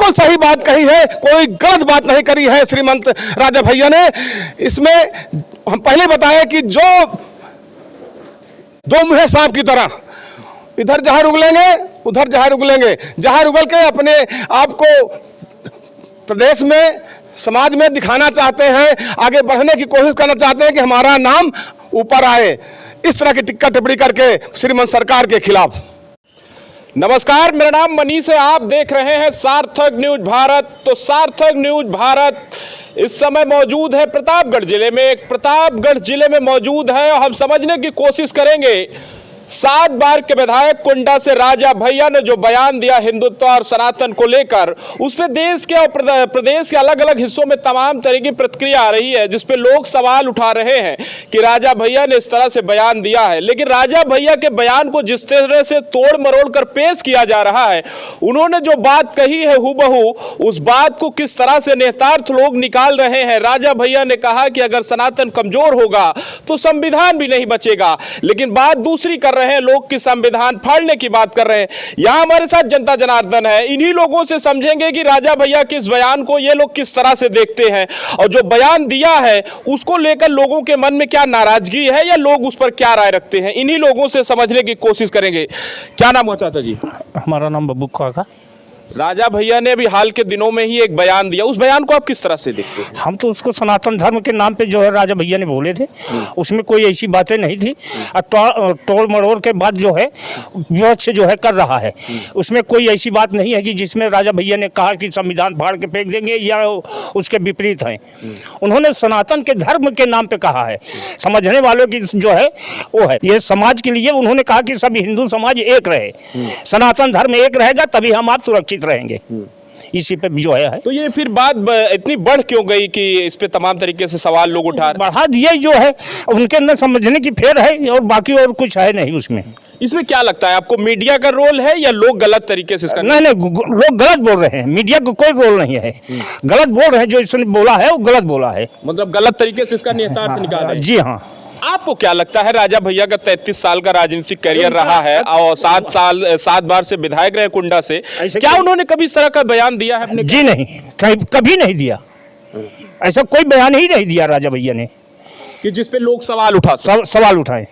बिल्कुल सही बात कही है, कोई गलत बात नहीं करी है श्रीमंत राजा भैया ने। इसमें हम पहले बताएं कि जो दो मुँहे सांप की तरह इधर जहर उगलेंगे उधर जहर उगलेंगे, जहर उगल के अपने आप को प्रदेश में समाज में दिखाना चाहते हैं, आगे बढ़ने की कोशिश करना चाहते हैं कि हमारा नाम ऊपर आए, इस तरह की टिक्का टिप्पणी करके श्रीमंत सरकार के खिलाफ। नमस्कार, मेरा नाम मनीष है, आप देख रहे हैं सार्थक न्यूज भारत। तो सार्थक न्यूज भारत इस समय मौजूद है प्रतापगढ़ जिले में। प्रतापगढ़ जिले में मौजूद है और हम समझने की कोशिश करेंगे 7 बार के विधायक कुंडा से राजा भैया ने जो बयान दिया हिंदुत्व और सनातन को लेकर, उसमें देश के और प्रदेश के अलग अलग हिस्सों में तमाम तरह की प्रतिक्रिया आ रही है, जिसपे लोग सवाल उठा रहे हैं कि राजा भैया ने इस तरह से बयान दिया है। लेकिन राजा भैया के बयान को जिस तरह से तोड़ मरोड़ कर पेश किया जा रहा है, उन्होंने जो बात कही है हूबहू उस बात को किस तरह से नेतार्थ लोग निकाल रहे हैं। राजा भैया ने कहा कि अगर सनातन कमजोर होगा तो संविधान भी नहीं बचेगा, लेकिन बात दूसरी कर रहे हैं लोग कि संविधान फाड़ने की बात कर रहे हैं। यहां हमारे साथ जनता जनार्दन है, इन्हीं लोगों से समझेंगे कि राजा भैया के इस बयान को ये लोग किस तरह से देखते हैं और जो बयान दिया है उसको लेकर लोगों के मन में क्या नाराजगी है या लोग उस पर क्या राय रखते हैं, इन्हीं लोगों से समझने की कोशिश करेंगे। क्या नाम है चाचा जी? हमारा नाम बब्बू काका। राजा भैया ने अभी हाल के दिनों में ही एक बयान दिया, उस बयान को आप किस तरह से देखते हैं? हम तो उसको सनातन धर्म के नाम पे जो है राजा भैया ने बोले थे, उसमें कोई ऐसी बातें नहीं थी। और टोल मरोड़ के बाद जो है विरोध से जो है कर रहा है, उसमें कोई ऐसी बात नहीं है कि जिसमें राजा भैया ने कहा कि संविधान फाड़ के फेंक देंगे या उसके विपरीत है। उन्होंने सनातन के धर्म के नाम पे कहा है, समझने वालों की जो है वो है ये समाज के लिए। उन्होंने कहा कि सभी हिंदू समाज एक रहे, सनातन धर्म एक रहेगा तभी हम आप सुरक्षित रहेंगे, इसी पे जो है। तो ये फिर बात इतनी बढ़ क्यों गई कि इस पे तमाम तरीके से सवाल लोग उठा रहे? बढ़ा दिया जो है उनके न समझने की फेर है और बाकी और कुछ है नहीं उसमें। इसमें क्या लगता है आपको, मीडिया का रोल है या लोग गलत तरीके से इसका? नहीं, लोग गलत बोल रहे हैं, मीडिया का कोई रोल नहीं है। गलत बोल रहे हैं, जो इसने बोला है वो गलत बोला है, मतलब गलत तरीके से इसका निहितार्थ निकाल रहे हैं। जी हाँ। आपको क्या लगता है, राजा भैया का 33 साल का राजनीतिक करियर रहा है और 7 बार से विधायक रहे कुंडा से, क्या उन्होंने कभी इस तरह का बयान दिया है अपने? जी नहीं, कभी नहीं दिया, ऐसा कोई बयान ही नहीं दिया राजा भैया ने कि जिस पे लोग सवाल सवाल उठाए।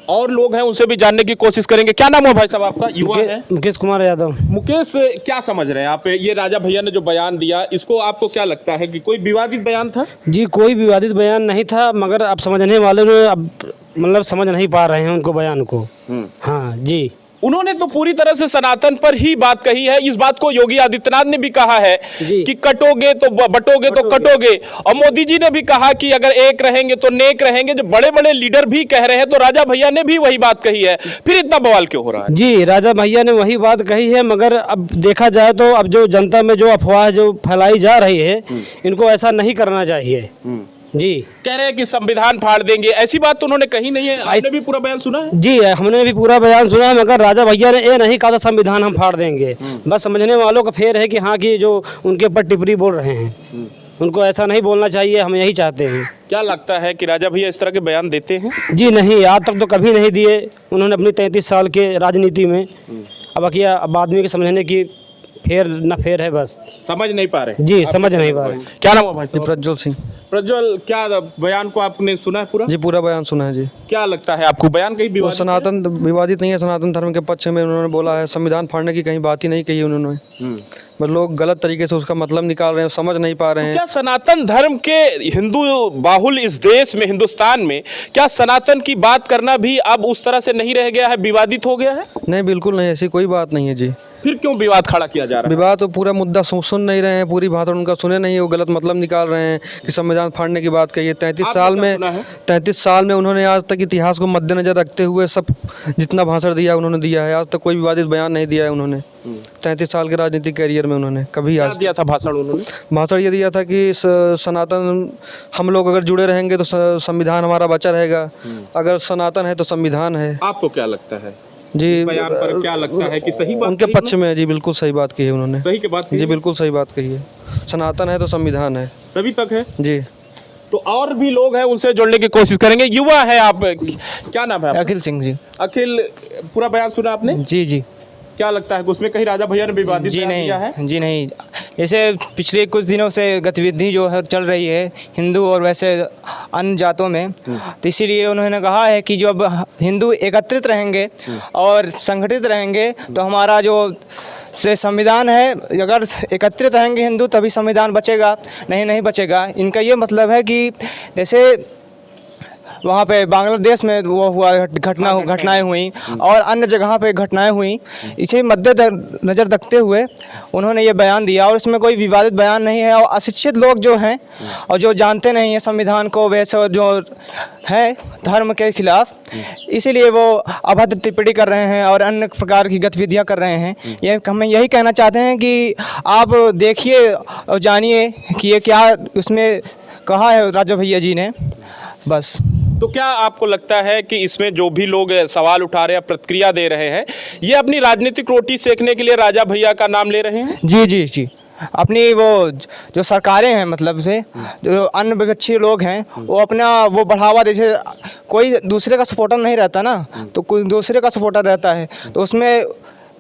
और लोग हैं उनसे भी जानने की कोशिश करेंगे। क्या नाम है भाई साहब आपका? युवा है मुकेश कुमार यादव। मुकेश, क्या समझ रहे हैं आप ये राजा भैया ने जो बयान दिया, इसको आपको क्या लगता है कि कोई विवादित बयान था? जी कोई विवादित बयान नहीं था, मगर अब समझने वाले ने अब मतलब समझ नहीं पा रहे हैं उनको बयान को। हाँ जी, उन्होंने तो पूरी तरह से सनातन पर ही बात कही है। इस बात को योगी आदित्यनाथ ने भी कहा है कि कटोगे तो बटोगे तो कटोगे, और मोदी जी ने भी कहा कि अगर एक रहेंगे तो नेक रहेंगे। जो बड़े बड़े लीडर भी कह रहे हैं तो राजा भैया ने भी वही बात कही है, फिर इतना बवाल क्यों हो रहा है? जी राजा भैया ने वही बात कही है, मगर अब देखा जाए तो अब जो जनता में जो अफवाह जो फैलाई जा रही है, इनको ऐसा नहीं करना चाहिए। जी कह रहे हैं कि संविधान फाड़ देंगे, ऐसी बात तो उन्होंने कही नहीं है। आपने भी पूरा बयान सुना है? जी हमने भी पूरा बयान सुना है, मगर राजा भैया ने ये नहीं कहा था संविधान हम फाड़ देंगे। बस समझने वालों का फेर है कि हाँ कि जो उनके ऊपर टिप्पणी बोल रहे हैं, उनको ऐसा नहीं बोलना चाहिए, हम यही चाहते हैं। क्या लगता है कि राजा भैया इस तरह के बयान देते हैं? जी नहीं, आज तक तो कभी नहीं दिए उन्होंने अपनी 33 साल के राजनीति में। अब आदमी के समझने की फेर न फेर है, बस समझ नहीं पा रहे। जी समझ नहीं पा रहे। क्या नाम है भाई साहब? प्रज्वल सिंह। प्रज्वल, क्या बयान को आपने सुना है पूरा? जी पूरा बयान सुना है जी। क्या लगता है आपको, बयान कहीं वो विवादित सनातन विवादित नहीं है, सनातन धर्म के पक्ष में उन्होंने बोला है। संविधान फाड़ने की कहीं बात ही नहीं कही उन्होंने, पर लोग गलत तरीके से उसका मतलब निकाल रहे हैं, समझ नहीं पा रहे हैं। क्या सनातन धर्म के हिंदू बाहुल इस देश में, हिंदुस्तान में, क्या सनातन की बात करना भी अब उस तरह से नहीं रह गया है, विवादित हो गया है? नहीं, बिल्कुल नहीं, ऐसी कोई बात नहीं है जी। फिर क्यों विवाद खड़ा किया जा रहा है? विवाद तो पूरा मुद्दा सुन नहीं रहे हैं, पूरी भाषण उनका सुने नहीं है, वो गलत मतलब निकाल रहे हैं कि संविधान फाड़ने की बात कही है। 33 साल में उन्होंने आज तक इतिहास को मद्देनजर रखते हुए सब जितना भाषण दिया उन्होंने दिया है, आज तक कोई विवादित बयान नहीं दिया है उन्होंने। 33 साल के राजनीतिक करियर में उन्होंने कभी आज दिया था भाषण? उन्होंने भाषण ये दिया था कि सनातन हम लोग अगर जुड़े रहेंगे तो संविधान हमारा बचा रहेगा, अगर सनातन है तो संविधान है। आपको क्या लगता है जी, बयान पर क्या लगता है कि सही बात उनके पक्ष में? जी बिल्कुल सही बात कही है उन्होंने, सही की बात जी बिल्कुल सही बात कही है। सनातन है तो संविधान है, तभी तक है जी। तो और भी लोग हैं, उनसे जोड़ने की कोशिश करेंगे। युवा है आप, क्या नाम है आपका? अखिल सिंह जी। अखिल, पूरा बयान सुना आपने? जी जी। क्या लगता है कि उसमें कहीं राजा भैया ने विवादित जी बयान नहीं, दिया है? जी नहीं। जैसे पिछले कुछ दिनों से गतिविधि जो है चल रही है हिंदू और वैसे अन्य जातों में, तो इसीलिए उन्होंने कहा है कि जब हिंदू एकत्रित रहेंगे और संगठित रहेंगे तो हमारा जो से संविधान है, अगर एकत्रित रहेंगे हिंदू तभी संविधान बचेगा, नहीं बचेगा। इनका ये मतलब है कि जैसे वहाँ पे बांग्लादेश में वो हुआ घटनाएं हुई और अन्य जगह पे घटनाएं हुई, इसे मद्देनजर रखते हुए उन्होंने ये बयान दिया। और इसमें कोई विवादित बयान नहीं है। और अशिक्षित लोग जो हैं और जो जानते नहीं हैं संविधान को, वैसे जो है धर्म के खिलाफ, इसीलिए वो अभद्र टिप्पणी कर रहे हैं और अन्य प्रकार की गतिविधियां कर रहे हैं। ये हम यही कहना चाहते हैं कि आप देखिए और जानिए कि ये क्या उसमें कहा है राजा भैया जी ने, बस। तो क्या आपको लगता है कि इसमें जो भी लोग सवाल उठा रहे हैं, प्रतिक्रिया दे रहे हैं, ये अपनी राजनीतिक रोटी सेकने के लिए राजा भैया का नाम ले रहे हैं? जी। अपनी वो जो सरकारें हैं, मतलब से जो अन्य विपक्षी लोग हैं, वो अपना वो बढ़ावा, जैसे कोई दूसरे का सपोर्टर नहीं रहता ना, तो कोई दूसरे का सपोर्टर रहता है, तो उसमें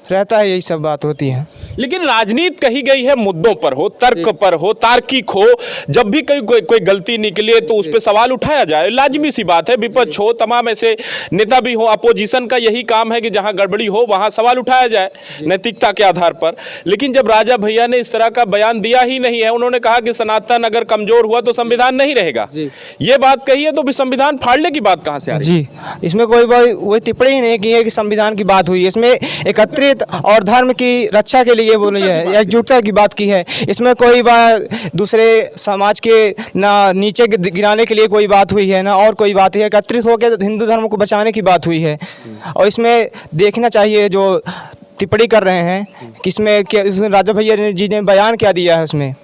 रहता है, यही सब बात होती है। लेकिन राजनीति कही गई है मुद्दों पर हो, तर्क पर हो, तार्किक हो। जब भी कोई गलती निकले तो उस पर सवाल उठाया जाए, लाजमी सी बात है। विपक्ष हो, तमाम ऐसे नेता भी हो, अपोजिशन का यही काम है कि जहां गड़बड़ी हो वहां सवाल उठाया जाए नैतिकता के आधार पर। लेकिन जब राजा भैया ने इस तरह का बयान दिया ही नहीं है, उन्होंने कहा कि सनातन अगर कमजोर हुआ तो संविधान नहीं रहेगा, ये बात कही है, तो भी संविधान फाड़ने की बात कहां से आ रही है? जी, इसमें कोई टिप्पणी ही नहीं की है कि संविधान की बात हुई है। इसमें एकत्रित और धर्म की रक्षा के लिए बोली है, एकजुटता की बात की है। इसमें कोई बात दूसरे समाज के ना नीचे गिराने के लिए कोई बात हुई है, ना और कोई बात है। एकत्रित होकर हिंदू धर्म को बचाने की बात हुई है। और इसमें देखना चाहिए जो टिप्पणी कर रहे हैं कि इसमें राजा भैया जी ने बयान क्या दिया है उसमें।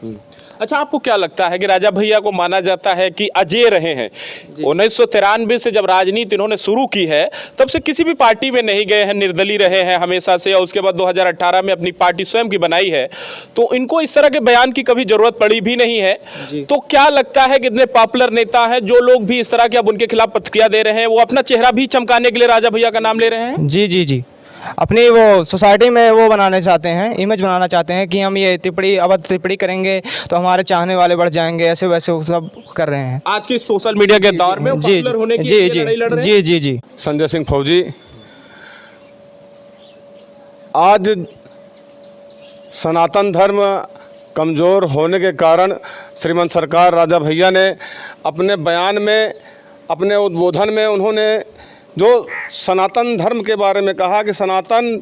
अच्छा, आपको क्या लगता है कि राजा भैया को माना जाता है कि अजय रहे हैं? 1993 से जब राजनीति इन्होंने शुरू की है तब से किसी भी पार्टी में नहीं गए हैं, निर्दलीय रहे हैं हमेशा से, और उसके बाद 2018 में अपनी पार्टी स्वयं की बनाई है, तो इनको इस तरह के बयान की कभी जरूरत पड़ी भी नहीं है। तो क्या लगता है कि इतने पॉपुलर नेता हैं, जो लोग भी इस तरह के अब उनके खिलाफ प्रतिक्रिया दे रहे हैं, वो अपना चेहरा भी चमकाने के लिए राजा भैया का नाम ले रहे हैं? जी, अपनी वो सोसाइटी में वो बनाना चाहते हैं, इमेज बनाना चाहते हैं कि हम ये अभद्र टिप्पणी करेंगे तो हमारे चाहने वाले बढ़ जाएंगे, ऐसे वैसे वो सब कर रहे हैं आज की सोशल मीडिया के दौर में। पॉपुलर होने की लड़ाई लड़ रहे हैं। जी। संजय सिंह फौजी, आज सनातन धर्म कमज़ोर होने के कारण श्रीमंत सरकार राजा भैया ने अपने बयान में, अपने उद्बोधन में उन्होंने जो सनातन धर्म के बारे में कहा कि सनातन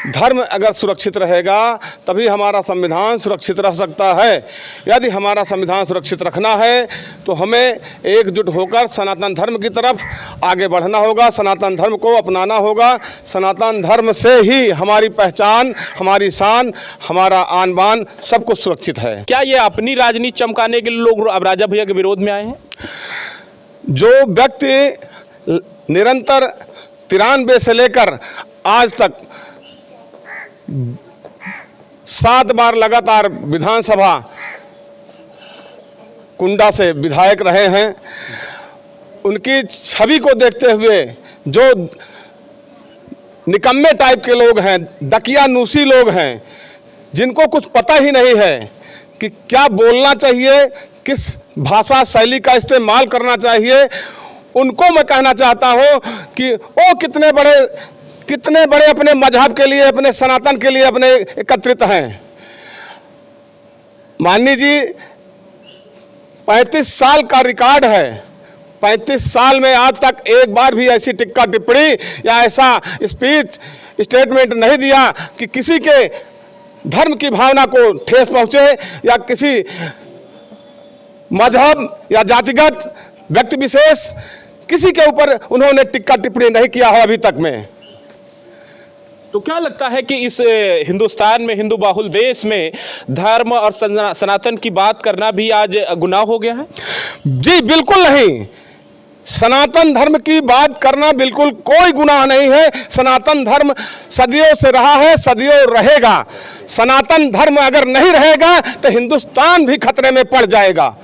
धर्म अगर सुरक्षित रहेगा तभी हमारा संविधान सुरक्षित रह सकता है। यदि हमारा संविधान सुरक्षित रखना है तो हमें एकजुट होकर सनातन धर्म की तरफ आगे बढ़ना होगा, सनातन धर्म को अपनाना होगा। सनातन धर्म से ही हमारी पहचान, हमारी शान, हमारा आन बान सब कुछ सुरक्षित है। क्या ये अपनी राजनीति चमकाने के लिए लोग अब राजा भैया के विरोध में आए हैं? जो व्यक्ति निरंतर 93 से लेकर आज तक 7 बार लगातार विधानसभा कुंडा से विधायक रहे हैं, उनकी छवि को देखते हुए जो निकम्मे टाइप के लोग हैं, दकियानूसी लोग हैं, जिनको कुछ पता ही नहीं है कि क्या बोलना चाहिए, किस भाषा शैली का इस्तेमाल करना चाहिए, उनको मैं कहना चाहता हूं कि वो कितने बड़े अपने मजहब के लिए, अपने सनातन के लिए अपने एकत्रित हैं। माननीय जी 35 साल का रिकॉर्ड है, 35 साल में आज तक एक बार भी ऐसी टिक्का टिप्पणी या ऐसा स्पीच स्टेटमेंट नहीं दिया कि किसी के धर्म की भावना को ठेस पहुंचे या किसी मजहब या जातिगत व्यक्ति विशेष किसी के ऊपर उन्होंने टिक्का टिप्पणी नहीं किया है अभी तक में। तो क्या लगता है कि इस हिंदुस्तान में, हिंदू बाहुल देश में धर्म और सनातन की बात करना भी आज गुनाह हो गया है? जी बिल्कुल नहीं, सनातन धर्म की बात करना बिल्कुल कोई गुनाह नहीं है। सनातन धर्म सदियों से रहा है, सदियों रहेगा। सनातन धर्म अगर नहीं रहेगा तो हिंदुस्तान भी खतरे में पड़ जाएगा,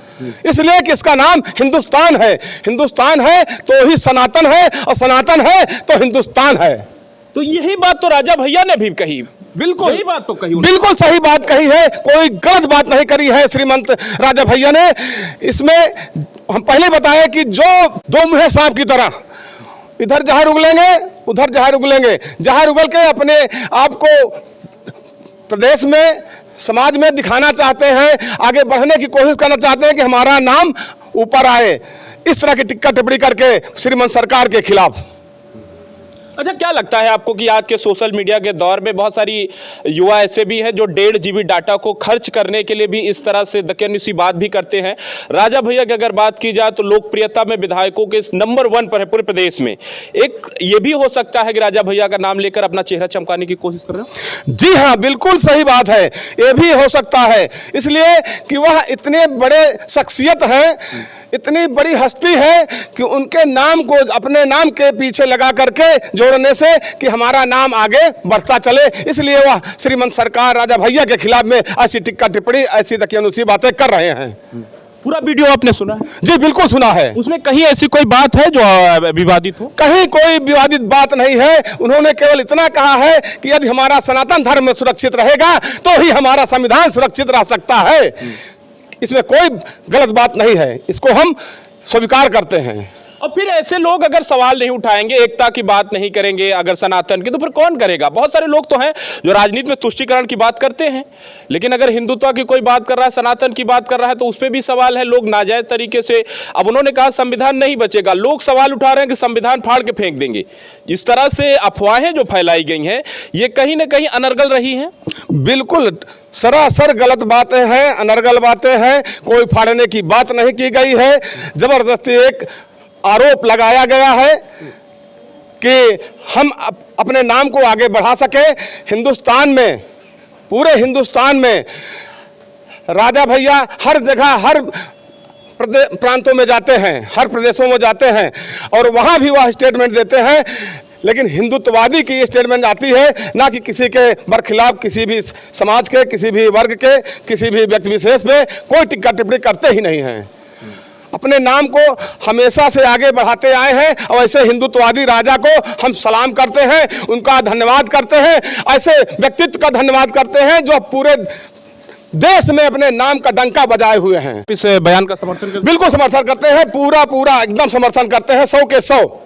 इसलिए कि इसका नाम हिंदुस्तान है। हिंदुस्तान है तो ही सनातन है, और सनातन है तो हिंदुस्तान है। तो यही बात तो राजा भैया ने भी कही, बिल्कुल यही बात तो कही उन्होंने। बिल्कुल सही बात कही है, कोई गलत बात नहीं करी है श्रीमंत राजा भैया ने। इसमें हम पहले बताएं कि जो दो मुँहे सांप की तरह इधर जहर उगलेंगे उधर जहर उगलेंगे, जहर उगल के अपने आप को प्रदेश में समाज में दिखाना चाहते हैं, आगे बढ़ने की कोशिश करना चाहते हैं कि हमारा नाम ऊपर आए, इस तरह की टिक्का टिप्पणी करके श्रीमंत सरकार के खिलाफ। अच्छा, क्या लगता है आपको कि आज के सोशल मीडिया के दौर में बहुत सारी युवा ऐसे भी हैं जो 1.5 GB डाटा को खर्च करने के लिए भी इस तरह से दकियानुसी बात भी करते हैं। राजा भैया की अगर बात की जाए तो लोकप्रियता में विधायकों के नंबर 1 पर है पूरे प्रदेश में। एक ये भी हो सकता है कि राजा भैया का नाम लेकर अपना चेहरा चमकाने की कोशिश कर रहे हैं। जी हाँ, बिल्कुल सही बात है, ये भी हो सकता है, इसलिए कि वह इतने बड़े शख्सियत हैं, इतनी बड़ी हस्ती है कि उनके नाम को अपने नाम के पीछे लगा करके जोड़ने से कि हमारा नाम आगे बढ़ता चले, इसलिए वह श्रीमंत सरकार राजा भैया के खिलाफ में ऐसी टिक्का टिप्पणी, ऐसी दकियानुसी बातें कर रहे हैं। पूरा वीडियो आपने सुना है? जी बिल्कुल सुना है। उसमें कहीं ऐसी कोई बात है जो विवादित हो? कहीं कोई विवादित बात नहीं है, उन्होंने केवल इतना कहा है कि यदि हमारा सनातन धर्म सुरक्षित रहेगा तो ही हमारा संविधान सुरक्षित रह सकता है। इसमें कोई गलत बात नहीं है, इसको हम स्वीकार करते हैं। और फिर ऐसे लोग अगर सवाल नहीं उठाएंगे, एकता की बात नहीं करेंगे अगर सनातन की, तो फिर कौन करेगा? बहुत सारे लोग तो हैं जो राजनीति में तुष्टीकरण की बात करते हैं, लेकिन अगर हिंदुत्व की कोई बात कर रहा है, सनातन की बात कर रहा है, तो उस पर भी सवाल है। लोग नाजायज तरीके से, अब उन्होंने कहा संविधान नहीं बचेगा, लोग सवाल उठा रहे हैं कि संविधान फाड़ के फेंक देंगे। इस तरह से अफवाहें जो फैलाई गई हैं, ये कहीं ना कहीं अनर्गल रही हैं। बिल्कुल सरासर गलत बातें हैं, अनर्गल बातें हैं, कोई फाड़ने की बात नहीं की गई है। जबरदस्ती एक आरोप लगाया गया है कि हम अपने नाम को आगे बढ़ा सके। हिंदुस्तान में, पूरे हिंदुस्तान में राजा भैया हर जगह, हर प्रांतों में जाते हैं, हर प्रदेशों में जाते हैं और वहाँ भी वह स्टेटमेंट देते हैं, लेकिन हिंदुत्ववादी की ये स्टेटमेंट आती है, ना कि किसी के बरखिलाफ, किसी भी समाज के, किसी भी वर्ग के, किसी भी व्यक्ति विशेष में कोई टिक्का टिप्पणी करते ही नहीं हैं। अपने नाम को हमेशा से आगे बढ़ाते आए हैं और ऐसे हिंदुत्ववादी राजा को हम सलाम करते हैं, उनका धन्यवाद करते हैं, ऐसे व्यक्तित्व का धन्यवाद करते हैं जो पूरे देश में अपने नाम का डंका बजाए हुए हैं। इस बयान का समर्थन करते हैं? बिल्कुल समर्थन करते हैं, पूरा एकदम समर्थन करते हैं, 100 के 100।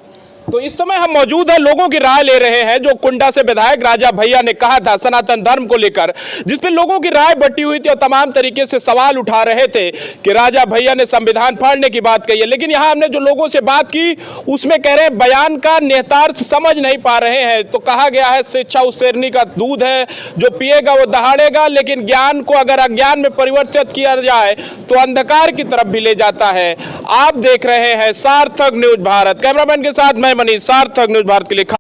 तो इस समय हम मौजूद हैं, लोगों की राय ले रहे हैं। जो कुंडा से विधायक राजा भैया ने कहा था सनातन धर्म को लेकर, जिसपे लोगों की राय बटी हुई थी और तमाम तरीके से सवाल उठा रहे थे कि राजा भैया ने संविधान फाड़ने की बात कही है, लेकिन यहां हमने जो लोगों से बात की उसमें कह रहे हैं बयान का निहितार्थ समझ नहीं पा रहे हैं। तो कहा गया है शिक्षा उस शेरनी का दूध है, जो पिएगा वो दहाड़ेगा, लेकिन ज्ञान को अगर अज्ञान में परिवर्तित किया जाए तो अंधकार की तरफ भी ले जाता है। आप देख रहे हैं सार्थक न्यूज भारत, कैमरामैन के साथ मैं मनीष, सार्थक न्यूज भारत के लिए।